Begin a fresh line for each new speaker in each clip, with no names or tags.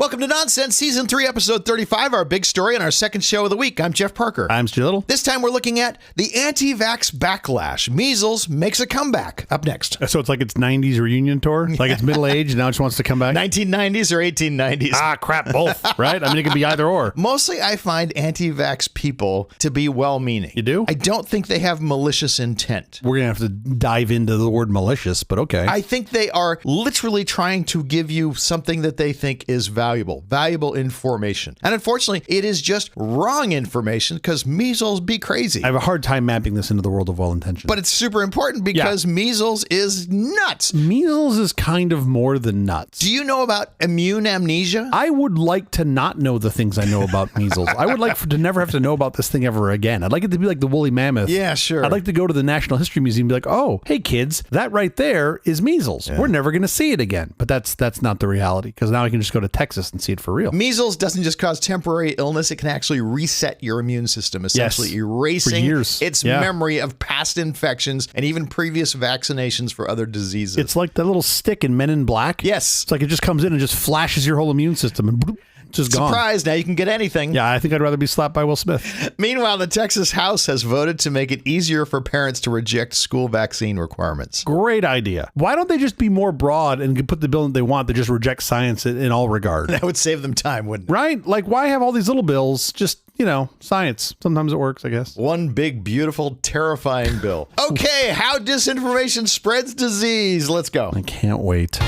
Welcome to Nonsense, Season 3, Episode 35, our big story and our second show of the week. I'm Jeff Parker.
I'm Stu Little.
This time we're looking at the Anti-Vax Backlash. Measles makes a comeback. Up next.
So it's like its 90s reunion tour? Like it's middle age, now it just wants to come back?
1990s or 1890s?
Ah, crap, both, right? I mean, it could be either or.
Mostly I find anti-vax people to be well-meaning.
You do?
I don't think they have malicious intent.
We're going to have to dive into the word malicious, but okay.
I think they are literally trying to give you something that they think is valuable information. And unfortunately, it is just wrong information because measles be crazy.
I have a hard time mapping this into the world of well-intentioned.
But it's super important because measles is nuts.
Measles is kind of more than nuts.
Do you know about immune amnesia?
I would like to not know the things I know about measles. I would like to never have to know about this thing ever again. I'd like it to be like the woolly mammoth.
Yeah, sure.
I'd like to go to the National History Museum and be like, oh, hey kids, that right there is measles. Yeah. We're never going to see it again. But that's not the reality because now I can just go to Texas and see it for real.
Measles doesn't just cause temporary illness. It can actually reset your immune system, essentially erasing its memory of past infections and even previous vaccinations for other diseases.
It's like that little stick in Men in Black.
Yes.
It's like it just comes in and just flashes your whole immune system and bloop, just gone.
Surprise, now you can get anything.
Yeah, I think I'd rather be slapped by Will Smith.
Meanwhile, the Texas House has voted to make it easier for parents to reject school vaccine requirements.
Great idea. Why don't they just be more broad and put the bill that they want to just reject science in all regard?
That would save them time, wouldn't it?
Right? Like, why have all these little bills? Just, science. Sometimes it works, I guess.
One big, beautiful, terrifying bill. Okay, how disinformation spreads disease. Let's go.
I can't wait.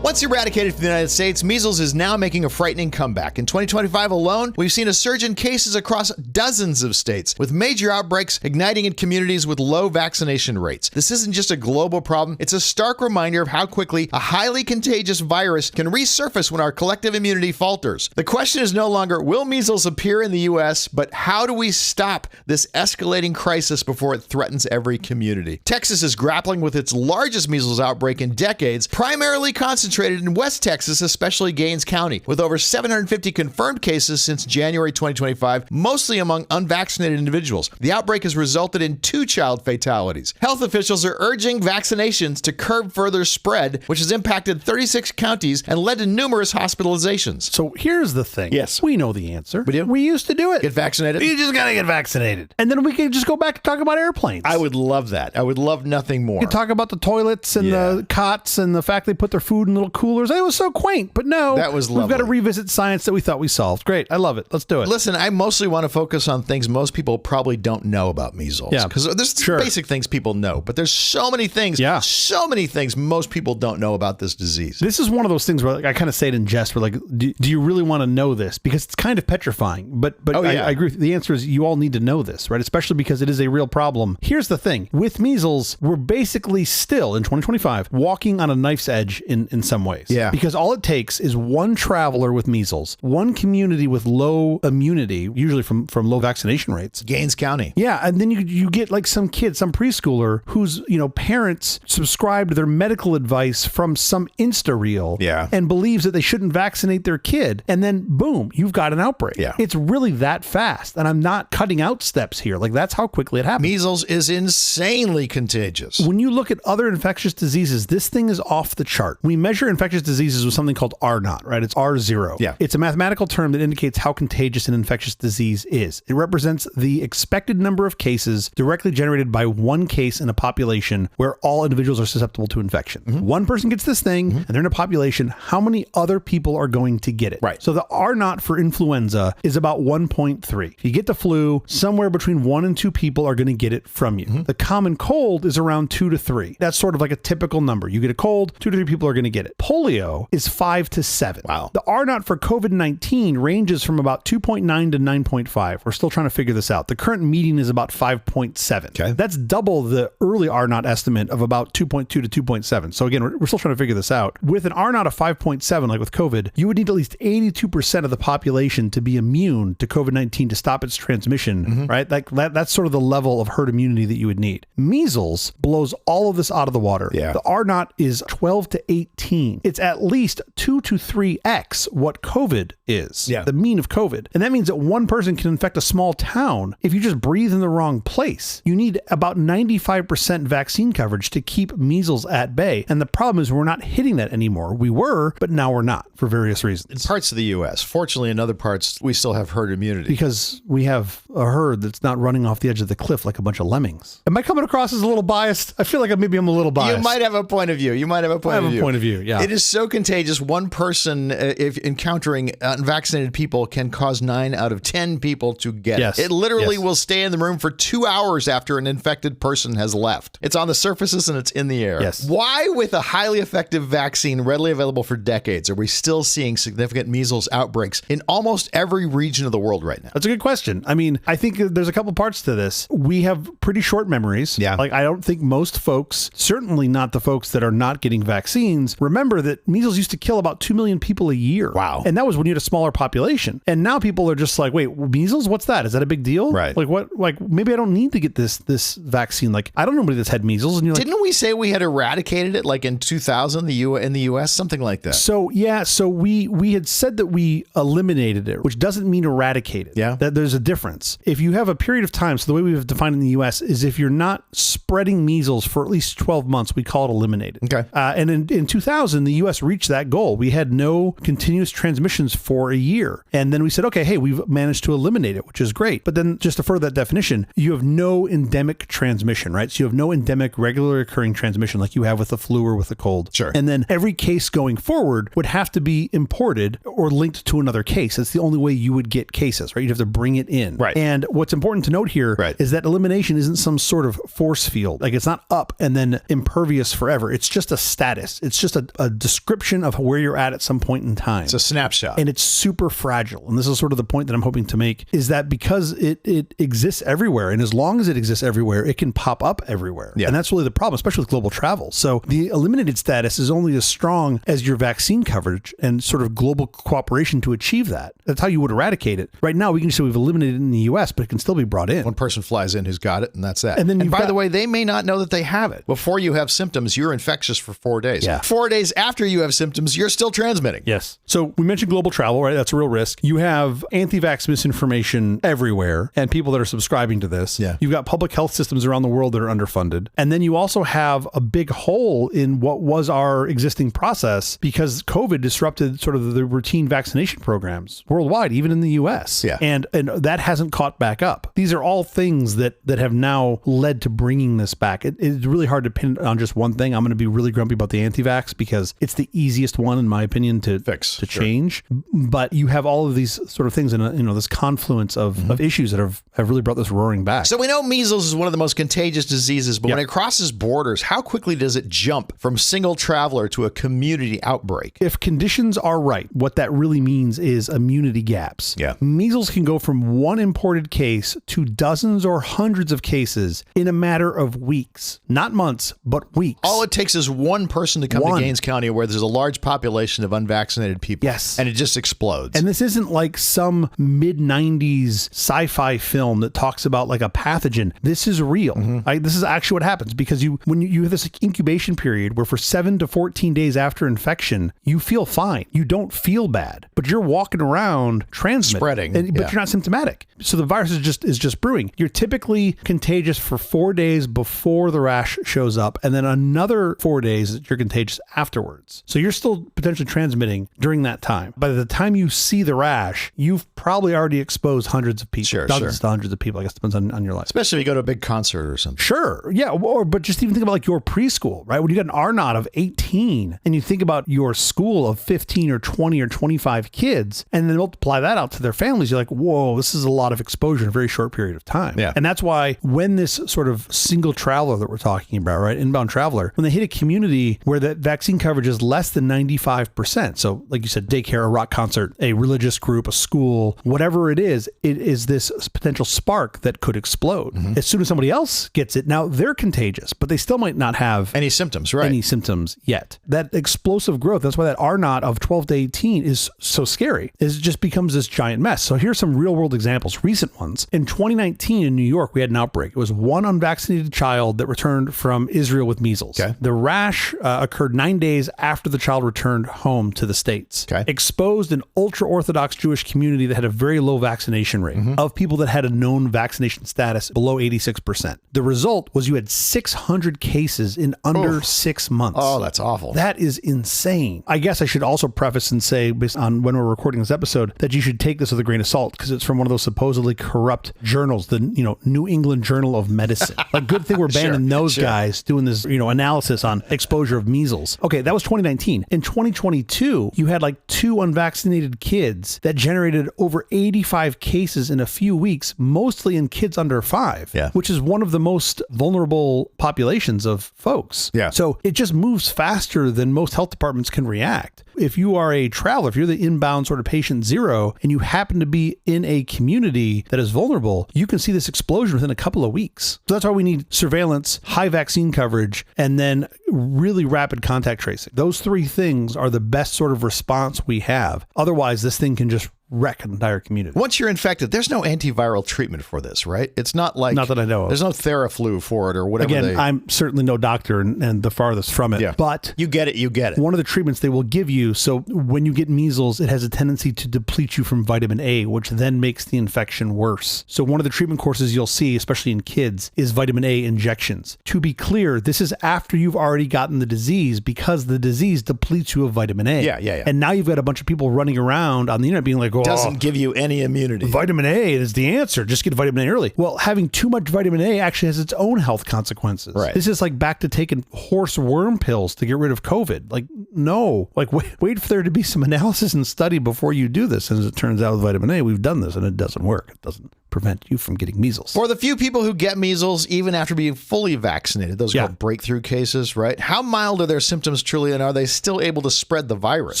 Once eradicated from the United States, measles is now making a frightening comeback. In 2025 alone, we've seen a surge in cases across dozens of states, with major outbreaks igniting in communities with low vaccination rates. This isn't just a global problem, it's a stark reminder of how quickly a highly contagious virus can resurface when our collective immunity falters. The question is no longer, will measles appear in the U.S., but how do we stop this escalating crisis before it threatens every community? Texas is grappling with its largest measles outbreak in decades, primarily concentrated in West Texas, especially Gaines County, with over 750 confirmed cases since January 2025, mostly among unvaccinated individuals. The outbreak has resulted in 2 child fatalities. Health officials are urging vaccinations to curb further spread, which has impacted 36 counties and led to numerous hospitalizations.
So here's the thing.
Yes.
We know the answer.
We do?
We used to do it.
Get vaccinated?
You just gotta get vaccinated. And then we can just go back to talk about airplanes.
I would love that. I would love nothing more.
You can talk about the toilets and the cots and the fact they put their food in little coolers. It was so quaint, but no.
That was lovely.
We've got to revisit science that we thought we solved. Great. I love it. Let's do it.
Listen, I mostly want to focus on things most people probably don't know about measles.
Yeah.
Because there's basic things people know, but there's so many things, so many things most people don't know about this disease.
This is one of those things where I kind of say it in jest, where do you really want to know this? Because it's kind of petrifying, but I agree with you. The answer is you all need to know this, right? Especially because it is a real problem. Here's the thing. With measles, we're basically still, in 2025, walking on a knife's edge in some ways.
Yeah.
Because all it takes is one traveler with measles, one community with low immunity, usually from low vaccination rates.
Gaines County.
Yeah, and then you get like some kid, some preschooler whose parents subscribe to their medical advice from some Insta reel and believes that they shouldn't vaccinate their kid, and then boom, you've got an outbreak.
Yeah.
It's really that fast, and I'm not cutting out steps here. Like that's how quickly it happens.
Measles is insanely contagious.
When you look at other infectious diseases, this thing is off the chart. We measure infectious diseases with something called R0, right? It's R0.
Yeah.
It's a mathematical term that indicates how contagious an infectious disease is. It represents the expected number of cases directly generated by one case in a population where all individuals are susceptible to infection. Mm-hmm. One person gets this thing and they're in a population, how many other people are going to get it?
Right.
So the R0 for influenza is about 1.3. If you get the flu, somewhere between 1 and 2 people are going to get it from you. Mm-hmm. The common cold is around 2 to 3. That's sort of like a typical number. You get a cold, 2 to 3 people are going to get it. Polio is 5 to 7.
Wow.
The R0 for COVID-19 ranges from about 2.9 to 9.5. We're still trying to figure this out. The current median is about 5.7. Okay. That's double the early R0 estimate of about 2.2 to 2.7. So again, we're still trying to figure this out. With an R0 of 5.7, like with COVID, you would need at least 82% of the population to be immune to COVID-19 to stop its transmission, right? That's sort of the level of herd immunity that you would need. Measles blows all of this out of the water.
Yeah.
The R0 is 12 to 18. mean. It's at least 2 to 3x what COVID is, the mean of COVID. And that means that one person can infect a small town if you just breathe in the wrong place. You need about 95% vaccine coverage to keep measles at bay. And the problem is we're not hitting that anymore. We were, but now we're not for various reasons.
In parts of the U.S. Fortunately, in other parts, we still have herd immunity.
Because we have a herd that's not running off the edge of the cliff like a bunch of lemmings. Am I coming across as a little biased? I feel like maybe I'm a little biased.
You might have a point of view. I have a point of view,
yeah.
It is so contagious. One person, if encountering unvaccinated people, can cause 9 out of 10 people to get it. It literally will stay in the room for 2 hours after an infected person has left. It's on the surfaces and it's in the air.
Yes.
Why, with a highly effective vaccine readily available for decades, are we still seeing significant measles outbreaks in almost every region of the world right now?
That's a good question. I mean, I think there's a couple parts to this. We have pretty short memories.
Yeah.
Like, I don't think most folks, certainly not the folks that are not getting vaccines, remember that measles used to kill about 2 million people a year.
Wow.
And that was when you had a smaller population. And now people are just like, wait, measles? What's that? Is that a big deal?
Right.
Like, what? Like, maybe I don't need to get this vaccine. Like, I don't know anybody that's had measles. And you're like,
didn't we say we had eradicated it like in 2000 in the U.S., something like that?
So, yeah. So we had said that we eliminated it, which doesn't mean eradicated.
Yeah.
That there's a difference. If you have a period of time, so the way we've defined in the U.S. is if you're not spreading measles for at least 12 months, we call it eliminated.
Okay.
And in 2000, the U.S. reached that goal. We had no continuous transmissions for a year. And then we said, okay, hey, we've managed to eliminate it, which is great. But then just to further that definition, you have no endemic transmission, right? So you have no endemic regular occurring transmission like you have with the flu or with the cold.
Sure.
And then every case going forward would have to be imported or linked to another case. That's the only way you would get cases, right? You'd have to bring it in.
Right.
And what's important to note here is that elimination isn't some sort of force field. Like, it's not up and then impervious forever. It's just a status. It's just a description of where you're at some point in time.
It's a snapshot.
And it's super fragile. And this is sort of the point that I'm hoping to make, is that because it exists everywhere, and as long as it exists everywhere, it can pop up everywhere. Yeah. And that's really the problem, especially with global travel. So the eliminated status is only as strong as your vaccine coverage and sort of global cooperation to achieve that. That's how you would eradicate it. Right now, we can say we've eliminated it in the US, but it can still be brought in.
One person flies in who's got it, and that's that.
And
by the way, they may not know that they have it. Before you have symptoms, you're infectious for 4 days.
Yeah.
4 days after you have symptoms, you're still transmitting.
Yes. So we mentioned global travel, right? That's a real risk. You have anti-vax misinformation everywhere and people that are subscribing to this.
Yeah.
You've got public health systems around the world that are underfunded. And then you also have a big hole in what was our existing process because COVID disrupted sort of the routine vaccination programs worldwide, even in the US.
Yeah.
And that hasn't caught back up. These are all things that have now led to bringing this back. It's really hard to pin on just one thing. I'm going to be really grumpy about the anti-vax because it's the easiest one, in my opinion, to fix, to change. But you have all of these sort of things in this confluence of issues that have really brought this roaring back.
So we know measles is one of the most contagious diseases, but when it crosses borders, how quickly does it jump from single traveler to a community outbreak?
If conditions are right, what that really means is immunity gaps.
Yeah.
Measles can go from one imported case to dozens or hundreds of cases in a matter of weeks, not months, but weeks.
All it takes is one person to come to Gaines County where there's a large population of unvaccinated people.
Yes.
And it just explodes.
And this isn't like some mid-90s sci-fi film that talks about like a pathogen. This is real. This is actually what happens because when you have this incubation period where for 7 to 14 days after infection, you feel fine. You don't feel bad, but you're walking around transmitting, but you're not symptomatic. So the virus is just brewing. You're typically contagious for 4 days before the rash shows up, and then another 4 days that you're contagious afterwards. So you're still potentially transmitting during that time. By the time you see the rash, you've probably already exposed hundreds of people, dozens to hundreds of people. I guess it depends on your life.
Especially if you go to a big concert or something.
Sure. Yeah. But just even think about like your preschool, right? When you got an R0 of 18 and you think about your school of 15 or 20 or 25 kids and then multiply that out to their families, you're like, whoa, this is a lot of exposure in a very short period of time.
Yeah.
And that's why when this sort of single traveler that we're talking about, right, inbound traveler, when they hit a community where that vaccine coverage is less than 95%, so like you said, daycare, a rock concert, a religious group, a school, whatever it is this potential spark that could explode. As soon as somebody else gets it, now they're contagious, but they still might not have
any symptoms, right?
Any symptoms yet. That explosive growth, that's why that R0 of 12 to 18 is so scary. It just becomes this giant mess. So here's some real world examples, recent ones. In 2019 in New York, we had an outbreak. It was one unvaccinated child that returned from Israel with measles. Okay. The rash occurred 9 days days after the child returned home to the States.
Okay.
Exposed an ultra-Orthodox Jewish community that had a very low vaccination rate of people that had a known vaccination status below 86%. The result was you had 600 cases in under 6 months.
Oh, that's awful.
That is insane. I guess I should also preface and say, based on when we're recording this episode, that you should take this with a grain of salt because it's from one of those supposedly corrupt journals, the New England Journal of Medicine. Like, good thing we're banning those guys doing this, analysis on exposure of measles. Okay, that was 2019. In 2022, you had like 2 unvaccinated kids that generated over 85 cases in a few weeks, mostly in kids under 5, which is one of the most vulnerable populations of folks.
Yeah.
So it just moves faster than most health departments can react. If you are a traveler, if you're the inbound sort of patient zero, and you happen to be in a community that is vulnerable, you can see this explosion within a couple of weeks. So that's why we need surveillance, high vaccine coverage, and then really rapid contact tracing. Those 3 things are the best sort of response we have. Otherwise, this thing can just wreck an entire community.
Once you're infected, there's no antiviral treatment for this, right? It's not like...
Not that I know of.
There's no Theraflu for it or whatever.
Again, I'm certainly no doctor and the farthest from it.
Yeah.
But...
You get it.
One of the treatments they will give you, so when you get measles, it has a tendency to deplete you from vitamin A, which then makes the infection worse. So one of the treatment courses you'll see, especially in kids, is vitamin A injections. To be clear, this is after you've already gotten the disease because the disease depletes you of vitamin A.
Yeah.
And now you've got a bunch of people running around on the internet being like,
doesn't give you any immunity.
Vitamin A is the answer. Just get vitamin A early. Well, having too much vitamin A actually has its own health consequences.
Right.
This is like back to taking horse worm pills to get rid of COVID. Like, no. Like, wait for there to be some analysis and study before you do this. And as it turns out with vitamin A, we've done this and it doesn't work. It doesn't prevent you from getting measles.
For the few people who get measles, even after being fully vaccinated, those are called breakthrough cases, right? How mild are their symptoms truly, and are they still able to spread the virus?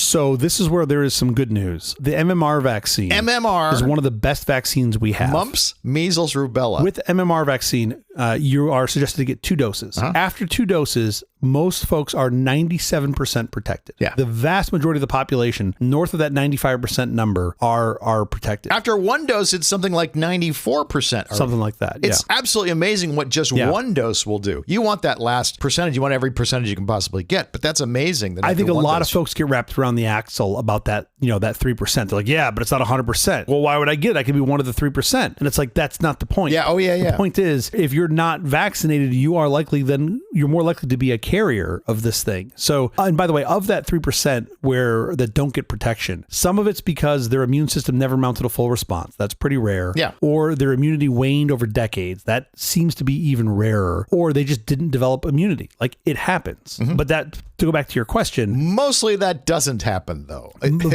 So this is where there is some good news. The MMR vaccine is one of the best vaccines we have.
Mumps, measles, rubella.
With MMR vaccine, you are suggested to get 2 doses. After 2 doses, most folks are 97% protected.
Yeah.
The vast majority of the population, north of that 95% number, are protected.
After 1 dose, it's something like 94%.
Something like that.
It's absolutely amazing what just 1 dose will do. You want that last percentage. You want every percentage you can possibly get, but that's amazing. That
I think a lot of folks get wrapped around the axle about that, that 3%. They're like, yeah, but it's not 100%. Well, why would I get it? I could be one of the 3%. And it's like, that's not the point.
Yeah.
The point is, if you're not vaccinated, you're more likely to be a carrier of this thing. So, and by the way, of that 3% that don't get protection, some of it's because their immune system never mounted a full response. That's pretty rare.
Yeah.
Or their immunity waned over decades. That seems to be even rarer. Or they just didn't develop immunity. Like, it happens. But that, to go back to your question,
mostly that doesn't happen though.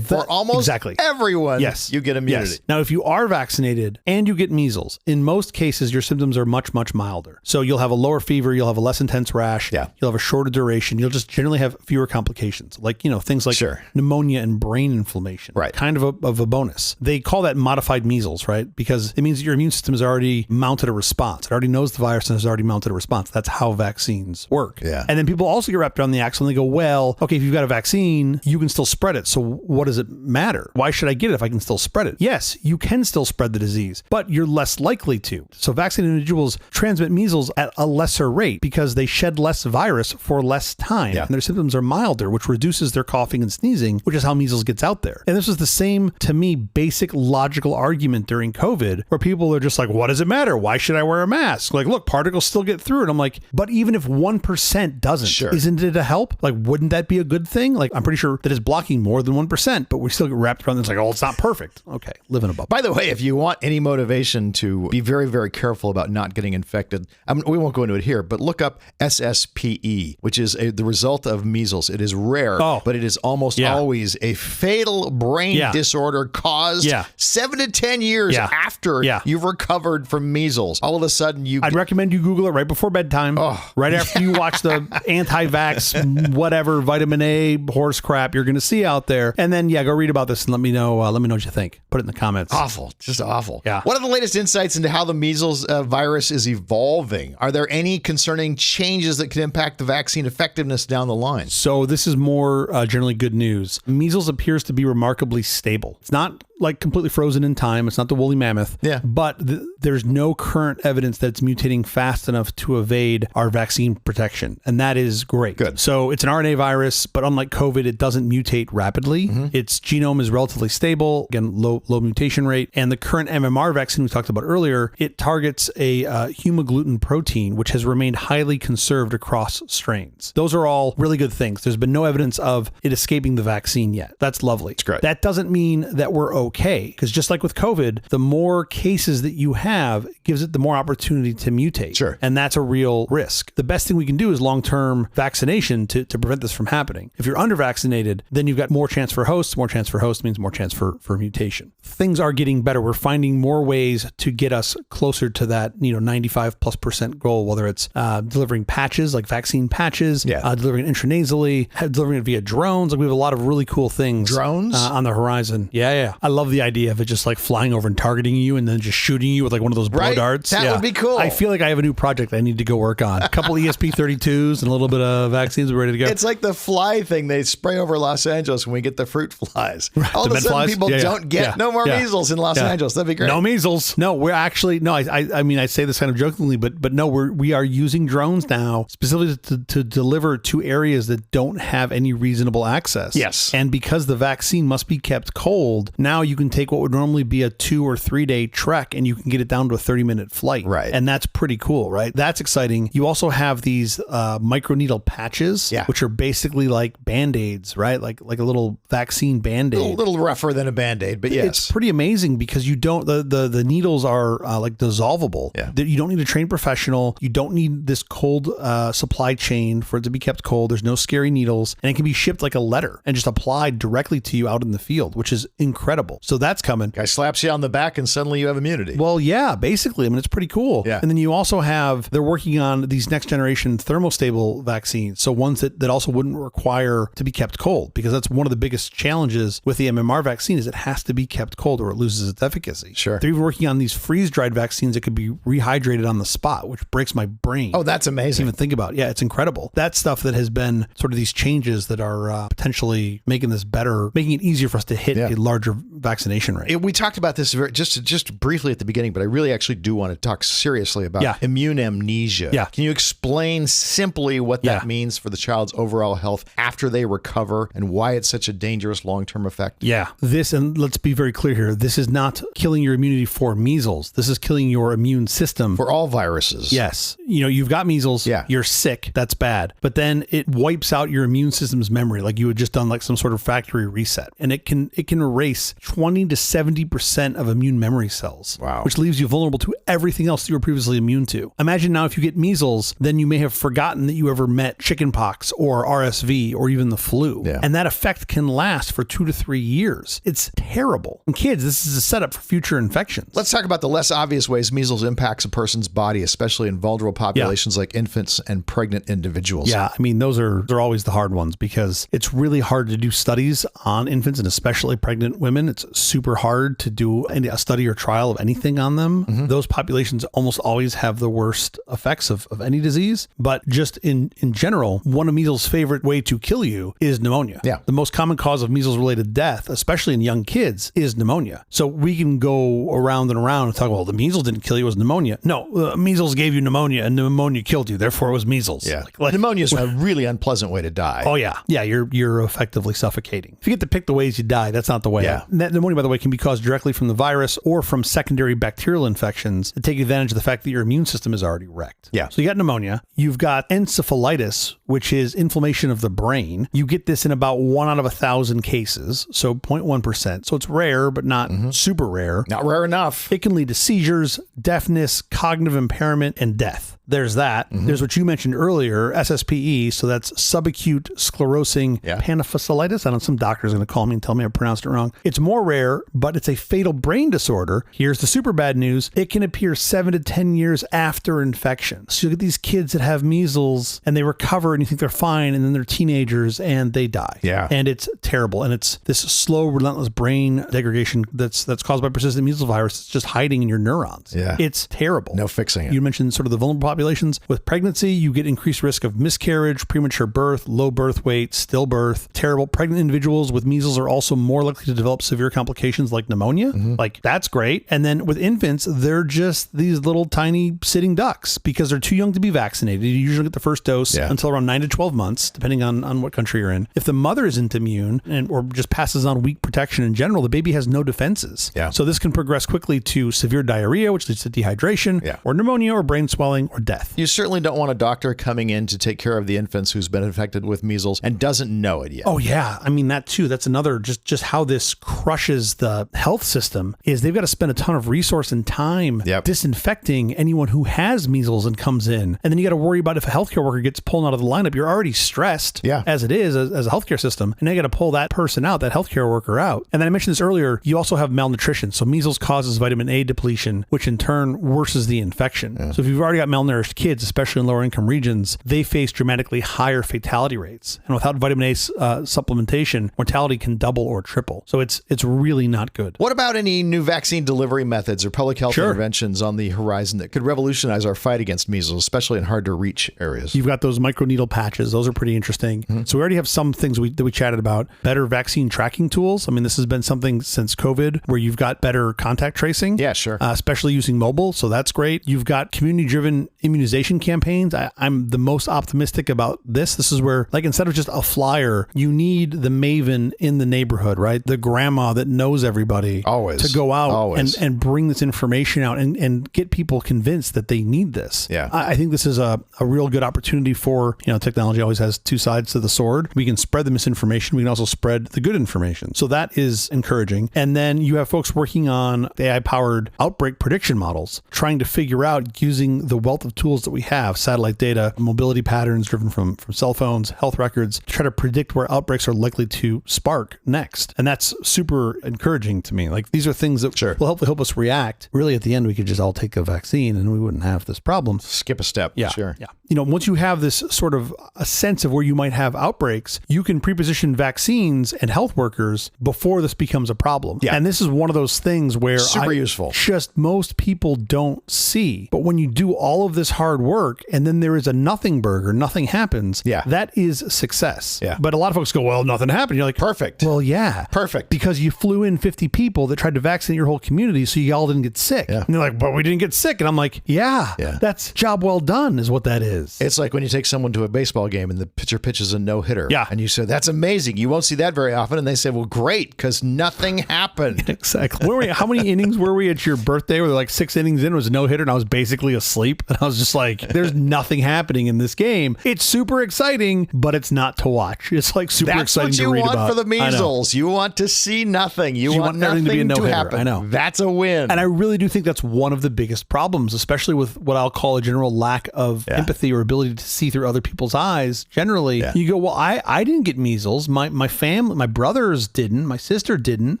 For almost everyone, you get immunity.
Yes. Now, if you are vaccinated and you get measles, in most cases, your symptoms are much, much milder. So you'll have a lower fever, you'll have a less intense rash, you'll have a shorter duration, you'll just generally have fewer complications, like, things like pneumonia and brain inflammation.
Right.
Kind of a bonus. They call that modified measles, right? Because it means that your immune system has already mounted a response. It already knows the virus and has already mounted a response. That's how vaccines work.
Yeah.
And then people also get wrapped around the axle and they go, well, okay, if you've got a vaccine, you can still spread it. So what does it matter? Why should I get it if I can still spread it? Yes, you can still spread the disease, but you're less likely to. So vaccinated individuals transmit measles at a lesser rate because they shed less virus for less time. And their symptoms are milder, which reduces their coughing and sneezing, which is how measles gets out there. And this was the same, to me, basic logical argument during COVID, where people are just like, what does it matter? Why should I wear a mask? Like, look, particles still get through it. I'm like, but even if 1% doesn't, isn't it a help? Like, wouldn't that be a good thing? Like, I'm pretty sure that it's blocking more than 1%, but we still get wrapped around this like, oh, it's not perfect. Okay, live in a bubble.
By the way, if you want any motivation to be very, very careful about not getting infected, we won't go into it here, but look up SSPE, which is the result of measles. It is rare, but it is almost always a fatal brain disorder caused 7 to 10 years after you've recovered from measles. All of a sudden,
I'd recommend you Google it right before bedtime, right after you watch the Anti-Vax, whatever, vitamin A, horse crap you're going to see out there. And then, go read about this and let me know what you think. Put it in the comments.
Awful. Just awful.
Yeah.
What are the latest insights into how the measles virus is evolving? Are there any concerning changes that could impact the vaccine effectiveness down the line?
So this is more generally good news. Measles appears to be remarkably stable. It's not like completely frozen in time. It's not the woolly mammoth.
Yeah.
But there's no current evidence that it's mutating fast enough to evade our vaccine protection. And that is great.
Good.
So it's an RNA virus, but unlike COVID, it doesn't mutate rapidly. Its genome is relatively stable. Again, low mutation rate. And the current MMR vaccine we talked about earlier, it targets a hemagglutinin protein, which has remained highly conserved across strains. Those are all really good things. There's been no evidence of it escaping the vaccine yet. That's lovely.
That's great.
That doesn't mean that we're okay, because just like with COVID, the more cases that you have gives it the more opportunity to mutate.
Sure.
And that's a real risk. The best thing we can do is long-term vaccination to prevent this from happening. If you're under-vaccinated, then you've got more chance for hosts. More chance for hosts means more chance for mutation. Things are getting better. We're finding more ways to get us closer to that 95+% goal, whether it's delivering patches, like vaccine patches, delivering it intranasally, delivering it via drones. Like we have a lot of really cool things.
Drones?
On the horizon. Yeah. I love the idea of it just like flying over and targeting you and then just shooting you with like one of those blow darts.
That would be cool.
I feel like I have a new project I need to go work on. A couple ESP32s and a little bit of vaccines. We're ready to go.
It's like the fly thing they spray over Los Angeles when we get the fruit flies. All of
The
a sudden,
flies?
people don't get no more measles in Los Angeles. That'd be great.
No measles. No, we're actually, I mean, I say this kind of jokingly, but no, we are using drones now specifically to deliver to areas that don't have any reasonable access.
Yes.
And because the vaccine must be kept cold, now you can take what would normally be a 2 or 3 day trek and you can get it down to a 30-minute flight.
Right.
And that's pretty cool, right? That's exciting. You also have these microneedle patches, which are basically like Band-Aids, right? Like a little vaccine Band-Aid.
A little rougher than a Band-Aid, but yes.
It's pretty amazing because you don't, the needles are like dissolvable.
Yeah.
You don't need a trained professional. You don't need this cold supply chain for it to be kept cold. There's no scary needles, and it can be shipped like a letter and just applied directly to you out in the field, which is incredible. So that's coming.
Guy slaps you on the back and suddenly you have immunity.
Well, yeah, basically. I mean, it's pretty cool.
Yeah.
And then you also they're working on these next generation thermostable vaccines. So ones that also wouldn't require to be kept cold, because that's one of the biggest challenges with the MMR vaccine is it has to be kept cold or it loses its efficacy.
Sure.
They're even working on these freeze-dried vaccines that could be rehydrated on the spot, which breaks my brain.
Oh, that's amazing.
To even think about. Yeah, it's incredible. That's stuff that has been sort of these changes that are potentially making this better, making it easier for us to hit a larger vaccination rate.
We talked about this just briefly at the beginning, but I really actually do want to talk seriously about immune amnesia.
Yeah.
Can you explain simply what that means for the child's overall health after they recover and why it's such a dangerous long-term effect?
Yeah. And let's be very clear here, this is not killing your immunity for measles. This is killing your immune system.
For all viruses.
Yes. You've got measles, you're sick, that's bad. But then it wipes out your immune system's memory, like you had just done like some sort of factory reset. And it can erase 20 to 70% of immune memory cells.
Wow.
Which leaves you vulnerable to everything else that you were previously immune to. Imagine now if you get measles, then you may have forgotten that you ever met chickenpox or RSV or even the flu.
Yeah.
And that effect can last for 2 to 3 years. It's terrible. In kids, this is a setup for future infections.
Let's talk about the less obvious ways measles impacts a person's body, especially in vulnerable populations like infants and pregnant individuals.
Yeah, I mean, they're always the hard ones because it's really hard to do studies on infants and especially pregnant women. It's super hard to do a study or trial of anything on them. Mm-hmm. Those populations almost always have the worst effects of any disease. But just in general, one of measles' favorite way to kill you is pneumonia.
Yeah.
The most common cause of measles-related death, especially in young kids, is pneumonia. So we can go around and around and talk, well, the measles didn't kill you, it was pneumonia. No, measles gave you pneumonia and pneumonia killed you. Therefore, it was measles.
Yeah. Pneumonia is a really unpleasant way to die.
Oh, yeah. Yeah, you're effectively suffocating. If you get to pick the ways you die, that's not the way.
Yeah.
That pneumonia, by the way, can be caused directly from the virus or from secondary bacterial infections that take advantage of the fact that your immune system is already wrecked.
Yeah.
So you got pneumonia. You've got encephalitis, which is inflammation of the brain. You get this in about 1 out of 1,000 cases, so 0.1%. So it's rare, but not super rare.
Not rare enough.
It can lead to seizures, deafness, cognitive impairment, and death. There's that. Mm-hmm. There's what you mentioned earlier, SSPE. So that's subacute sclerosing panophysitis. I don't know, some doctor's going to call me and tell me I pronounced it wrong. It's more rare, but it's a fatal brain disorder. Here's the super bad news. It can appear 7 to 10 years after infection. So you get these kids that have measles and they recover and you think they're fine. And then they're teenagers and they die.
Yeah.
And it's terrible. And it's this slow, relentless brain degradation that's caused by persistent measles virus. It's just hiding in your neurons.
Yeah.
It's terrible.
No fixing it.
You mentioned sort of the vulnerable population. populations. With pregnancy, you get increased risk of miscarriage, premature birth, low birth weight, stillbirth. Terrible. Pregnant individuals with measles are also more likely to develop severe complications like pneumonia. Like, that's great. And then with infants, they're just these little tiny sitting ducks because they're too young to be vaccinated. You usually get the first dose until around 9 to 12 months, depending on what country you're in. If the mother isn't immune or just passes on weak protection in general, the baby has no defenses. So this can progress quickly to severe diarrhea, which leads to dehydration, or pneumonia, or brain swelling, or death.
You certainly don't want a doctor coming in to take care of the infants who's been infected with measles and doesn't know it yet.
Oh yeah, I mean that too. That's another just how this crushes the health system is they've got to spend a ton of resource and time disinfecting anyone who has measles and comes in, and then you got to worry about if a healthcare worker gets pulled out of the lineup. You're already stressed as it is as a healthcare system, and now you got to pull that person out, that healthcare worker out. And then I mentioned this earlier. You also have malnutrition. So measles causes vitamin A depletion, which in turn worsens the infection. So if you've already got malnourished kids, especially in lower income regions, they face dramatically higher fatality rates. And without vitamin A supplementation, mortality can double or triple. So it's really not good.
What about any new vaccine delivery methods or public health interventions on the horizon that could revolutionize our fight against measles, especially in hard to reach areas?
You've got those microneedle patches. Those are pretty interesting. So we already have some things that we chatted about. Better vaccine tracking tools. I mean, this has been something since COVID where you've got better contact tracing.
Yeah, sure.
Especially using mobile. So that's great. You've got community-driven immunization campaigns. I'm the most optimistic about this. This is where, like, instead of just a flyer, you need the maven in the neighborhood, right? The grandma that knows everybody to go out and bring this information out and get people convinced that they need this. I think this is a real good opportunity for, technology always has two sides to the sword. We can spread the misinformation. We can also spread the good information. So that is encouraging. And then you have folks working on AI-powered outbreak prediction models, trying to figure out, using the wealth of tools that we have, satellite data, mobility patterns driven from cell phones, health records, to try to predict where outbreaks are likely to spark next. And that's super encouraging to me. Like, these are things that will hopefully help us react. Really, at the end, we could just all take a vaccine and we wouldn't have this problem.
Skip a step. Sure.
Once you have this sort of a sense of where you might have outbreaks, you can pre-position vaccines and health workers before this becomes a problem. And this is one of those things where
super useful.
Just most people don't see. But when you do all of this hard work and then there is a nothing burger, nothing happens, that is success. But a lot of folks go, well, nothing happened. You're like,
perfect.
Well,
perfect.
Because you flew in 50 people that tried to vaccinate your whole community so you all didn't get sick. And they're like, but we didn't get sick. And I'm like, that's job well done is what that is.
It's like when you take someone to a baseball game and the pitcher pitches a no-hitter. And you say, that's amazing. You won't see that very often. And they say, well, great, because nothing happened.
Exactly. How many innings were we at your birthday? Where they're like 6 innings in, it was a no-hitter, and I was basically asleep. And I was just like, there's nothing happening in this game. It's super exciting, but it's not to watch. It's like super exciting to read about.
That's what you want for the measles. You want to see nothing. You want nothing to be a no-hitter. Happen.
I know.
That's a win.
And I really do think that's one of the biggest problems, especially with what I'll call a general lack of empathy or ability to see through other people's eyes. Generally, you go, well, I didn't get measles. My family, my brothers didn't. My sister didn't.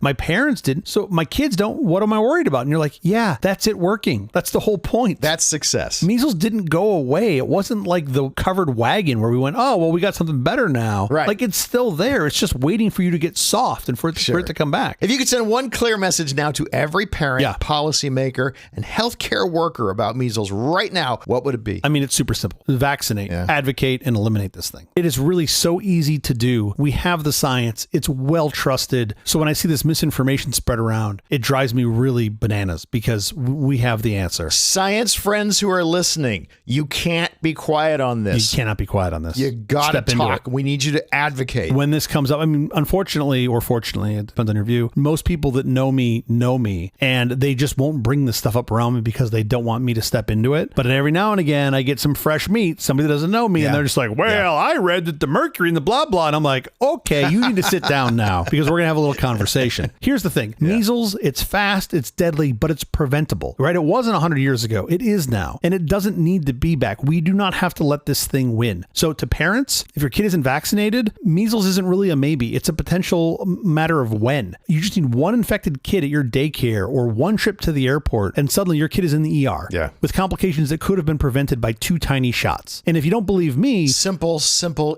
My parents didn't. So my kids don't. What am I worried about? And you're like, yeah, that's it working. That's the whole point.
That's success.
Measles didn't go away. It wasn't like the covered wagon where we went, oh, well, we got something better now.
Right.
Like, it's still there. It's just waiting for you to get soft and for it to come back.
If you could send one clear message now to every parent, policymaker, and healthcare worker about measles right now, what would it be?
I mean, it's super simple. Vaccinate, advocate, and eliminate this thing. It is really so easy to do. We have the science. It's well trusted. So when I see this misinformation spread around, it drives me really bananas because we have the answer.
Science friends who are listening, you can't be quiet on this.
You cannot be quiet on this.
You gotta talk. We need you to advocate.
When this comes up, I mean, unfortunately or fortunately, it depends on your view, most people that know me, and they just won't bring this stuff up around me because they don't want me to step into it. But every now and again, I get some fresh meat, somebody that doesn't know me, and they're just like, well, I read that the mercury and the blah, blah. And I'm like, okay, you need to sit down now because we're going to have a little conversation. Here's the thing. Measles, it's fast, it's deadly, but it's preventable, right? It wasn't 100 years ago. It is now. And it doesn't need to be back. We do not have to let this thing win. So to parents, if your kid isn't vaccinated, measles isn't really a maybe. It's a potential matter of when. You just need one infected kid at your daycare or one trip to the airport, and suddenly your kid is in the ER with complications that could have been prevented by 2 tiny shots. And if you don't believe me,
simple,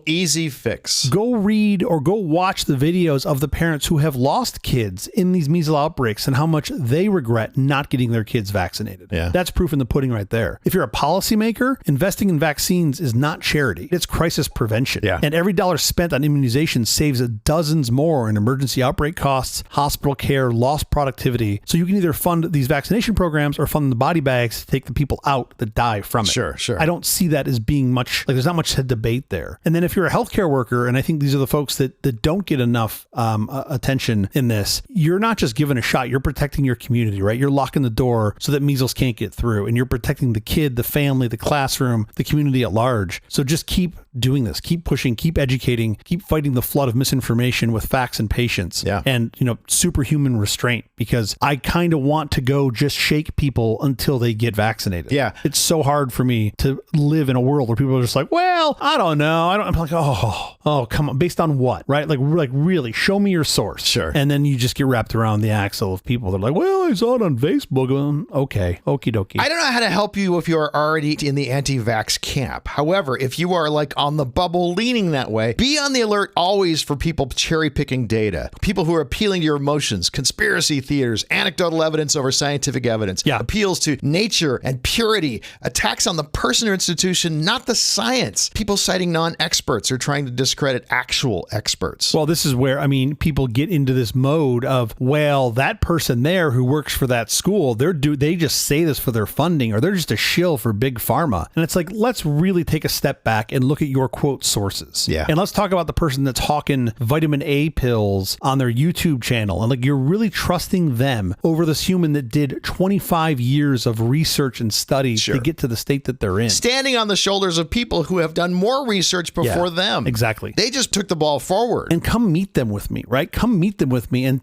easy fix.
Go read or go watch the videos of the parents who have lost kids in these measles outbreaks and how much they regret not getting their kids vaccinated. That's proof in the pudding right there. If you're a policymaker, investing in vaccines is not charity. It's crisis prevention.
Yeah.
And every dollar spent on immunization saves dozens more in emergency outbreak costs, hospital care, lost productivity. So you can either fund these vaccination programs or fund the body bags to take the people out that die from it.
Sure.
I don't see that as being much, like there's not much debate there. And then if you're a healthcare worker, and I think these are the folks that don't get enough attention in this, you're not just given a shot, you're protecting your community, right? You're locking the door so that measles can't get through, and you're protecting the kid, the family, the classroom, the community at large. So just keep doing this, keep pushing, keep educating, keep fighting the flood of misinformation with facts and patience.
Yeah.
And, superhuman restraint, because I kind of want to go just shake people until they get vaccinated.
Yeah.
It's so hard for me to live in a world where people are just like, well, I don't know. I'm like, oh, come on. Based on what, right? Like really show me your source.
Sure.
And then you just get wrapped around the axle of people that are like, well, I saw it on Facebook. Okay. Okie dokie.
I don't know how to help you if you're already in the anti-vax camp. However, if you are like on the bubble leaning that way, be on the alert always for people cherry picking data, people who are appealing to your emotions, conspiracy theaters, anecdotal evidence over scientific evidence, appeals to nature and purity, attacks on the person or institution, not the science, people citing non-experts or trying to discredit actual experts.
Well, this is where, people get into this mode of, well, that person there who works for that school, they just say this for their funding, or they're just a shill for big pharma. And it's like, let's really take a step back and look at your quote sources.
Yeah.
And let's talk about the person that's hawking vitamin A pills on their YouTube channel. And like, you're really trusting them over this human that did 25 years of research and study to get to the state that they're in.
Standing on the shoulders of people who have done more research before them.
Exactly.
They just took the ball forward.
And come meet them with me, right? Come meet them with me and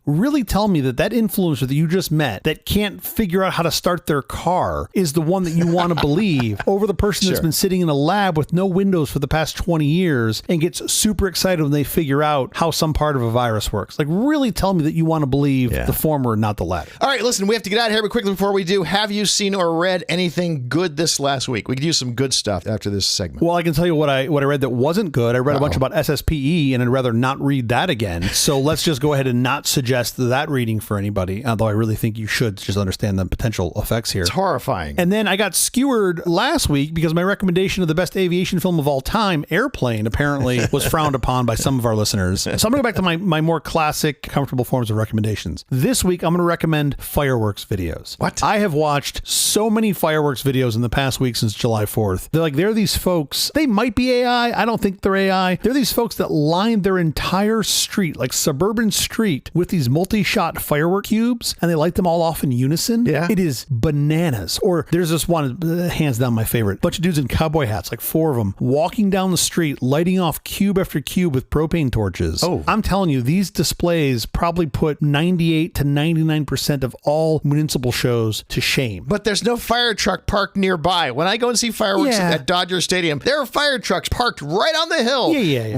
really tell me that influencer that you just met that can't figure out how to start their car is the one that you want to believe over the person that's been sitting in a lab with no windows for the past 20 years and gets super excited when they figure out how some part of a virus works. Like, really tell me that you want to believe the former, not the latter.
All right, listen, we have to get out of here, but quickly before we do, have you seen or read anything good this last week? We could use some good stuff after this segment.
Well, I can tell you what I read that wasn't good. I read a bunch about SSPE, and I'd rather not read that again. So let's just go ahead and not suggest that reading for anybody, although I really think you should just understand the potential effects here.
It's horrifying.
And then I got skewered last week because my recommendation of the best aviation film of all time, Airplane, apparently was frowned upon by some of our listeners. So I'm going to go back to my more classic, comfortable forms of recommendations. This week, I'm going to recommend fireworks videos.
What?
I have watched so many fireworks videos in the past week since July 4th. They're these folks, they might be AI. I don't think they're AI. They're these folks that line their entire street, like suburban street, with these multi-shot firework cubes, and they light them all off in unison.
Yeah.
It is bananas. Or there's this one, hands down my favorite, bunch of dudes in cowboy hats, like 4 of them, walking down the street, lighting off cube after cube with propane torches.
Oh.
I'm telling you, these displays probably put 98 to 99% of all municipal shows to shame.
But there's no fire truck parked nearby. When I go and see fireworks at Dodger Stadium, there are fire trucks parked right on the hill,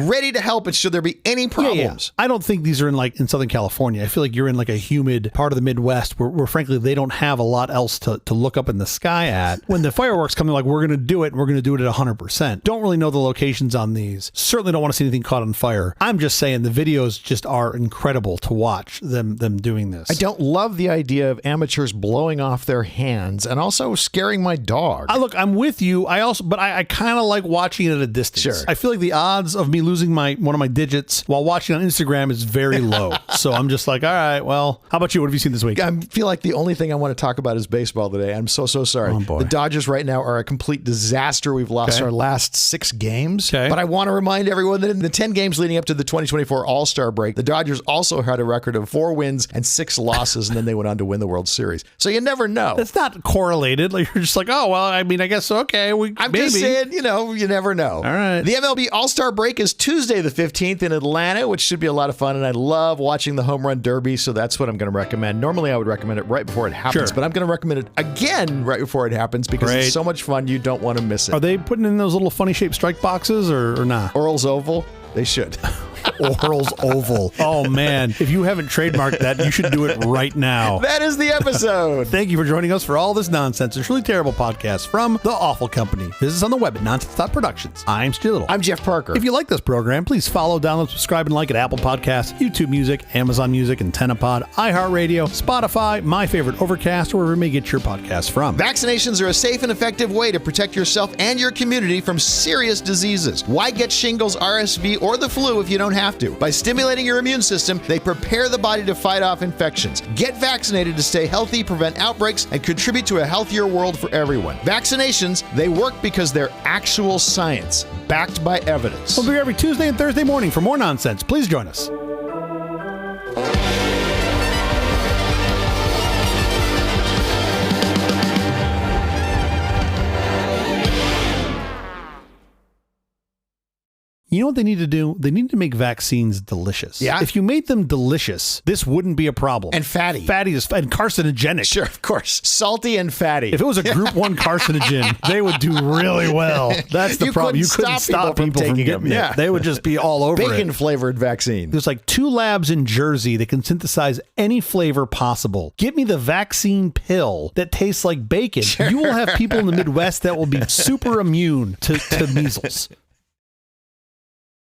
ready to help should there be any problems.
I don't think these are in Southern California. I feel like you're in like a humid part of the Midwest where frankly, they don't have a lot else to look up in the sky at. When the fireworks come, they're like, we're going to do it, and we're going to do it at 100%. Don't really know the locations on these. Certainly don't want to see anything caught on fire. I'm just saying the videos just are incredible to watch them doing this.
I don't love the idea of amateurs blowing off their hands and also scaring my dog.
Look, I'm with you. But I kind of like watching it at a distance.
Sure.
I feel like the odds of me losing one of my digits while watching on Instagram is very low. So I'm just like, all right, well, how about you? What have you seen this week?
I feel like the only thing I want to talk about is baseball today. I'm so sorry.
Oh, boy.
The Dodgers right now are a complete disaster. We've lost our last 6 games.
Okay.
But I want to remind everyone that in the 10 games leading up to the 2024 All-Star break, the Dodgers also had a record of 4 wins and 6 losses, and then they went on to win the World Series. So you never know.
That's not correlated. Like, you're just like, oh, well, I mean, I guess, okay.
I'm just saying, you never know.
All right.
The MLB All-Star break is Tuesday the 15th in Atlanta, which should be a lot of fun, and I love watching the home run derby, so that's what I'm going to recommend. Normally, I would recommend it right before it happens, but I'm going to recommend it again right before it happens because it's so much fun, you don't want to miss it.
Are they putting in those little funny-shaped strike boxes or not?
Oral's Oval? They should.
Oral's Oval. Oh, man. If you haven't trademarked that, you should do it right now.
That is the episode.
Thank you for joining us for all this nonsense. It's really terrible podcast from The Awful Company. Visit us on the web at nonsense.productions. I'm Stu Little.
I'm Jeff Parker.
If you like this program, please follow, download, subscribe, and like at Apple Podcasts, YouTube Music, Amazon Music, AntennaPod, iHeartRadio, Spotify, my favorite Overcast, or wherever you may get your podcasts from.
Vaccinations are a safe and effective way to protect yourself and your community from serious diseases. Why get shingles, RSV, or the flu if you don't have to? By stimulating your immune system, they prepare the body to fight off infections. Get vaccinated to stay healthy, prevent outbreaks, and contribute to a healthier world for everyone. Vaccinations, they work because they're actual science, backed by evidence.
We'll be here every Tuesday and Thursday morning for more nonsense. Please join us. You know what they need to do? They need to make vaccines delicious.
Yeah.
If you made them delicious, this wouldn't be a problem.
And fatty.
Fatty is and carcinogenic.
Sure, of course. Salty and fatty.
If it was a group 1 carcinogen, they would do really well. That's the problem. You couldn't stop people from getting it.
Yeah.
They would just be all over it.
Bacon-flavored vaccine.
There's like 2 labs in Jersey that can synthesize any flavor possible. Give me the vaccine pill that tastes like bacon. Sure. You will have people in the Midwest that will be super immune to measles.